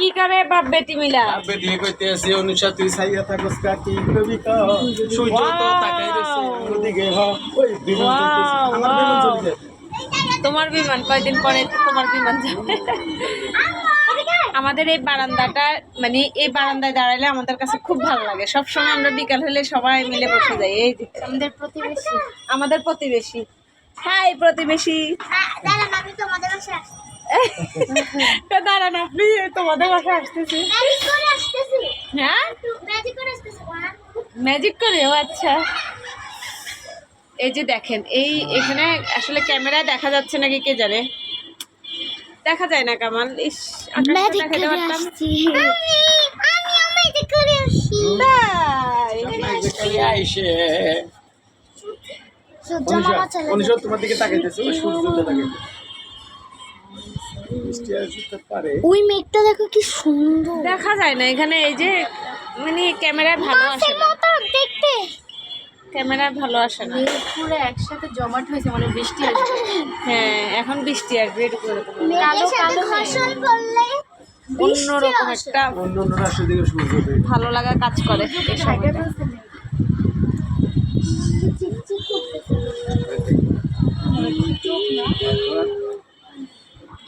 কি করে বাপ বেটি মিলা? বাপ বেটি কইতেছি অনুষা তুই সাইয়া থাকস কা কি কবি কা সূর্য তো তাকাই রইছে ওদিকে হ ওই বিমান চলতেছে আমার বিমান চলছে তোমার বিমান কয়দিন পরে তোমার বিমান যাবে। আমাদের এই বারান্দাটা মানে এই বারান্দায় দাঁড়ালে আমাদের কাছে খুব ভালো লাগে। সবসময় আমরা বিকাল হলে সবাই মিলে বসে যাই। এই যে আমাদের প্রতিবেশী। হাই প্রতিবেশী। দাঁড়ান আমি তোমাদের বাসায় আসছি। দাঁড়ান আপনি তোমাদের বাসায় আসতেছি। ম্যাজিক করে আসতেছি। হ্যাঁ ম্যাজিক করে আসতেছি। ম্যাজিক করে? ও আচ্ছা। এই যে দেখেন এই এখানে আসলে ক্যামেরায় দেখা যাচ্ছে নাকি কে জানে, দেখা যায় না কামাল। ইস ম্যাজিক দেখাতে করে পারতাম। আসছি। আমি ম্যাজিক করে আসছি। তাই? দেখাই আইছে সূর্য মামা চলে অনুষা তোমার দিকে তাকাইতেছে ওই সূর্যটা তাকাইতেছে বৃষ্টি আসতে পারে ওই মেঘটা দেখো কি সুন্দর। দেখা যায় না এখানে। এই যে মানে ক্যামেরায় ভালো আসে না, মতো দেখতে। ক্যামেরায় ভালো আসে না। পুরো একসাথে জমাট হয়েছে, মানে বৃষ্টি আসবে। হ্যাঁ এখন বৃষ্টি আসবে এরকম এরকম মেঘের সাথে ঘর্ষণ করলে অন্যরকম একটা অন্য অন্য রাষ্ট্র দিকে সূর্য ভালো লাগা কাজ করে এই সময়টা।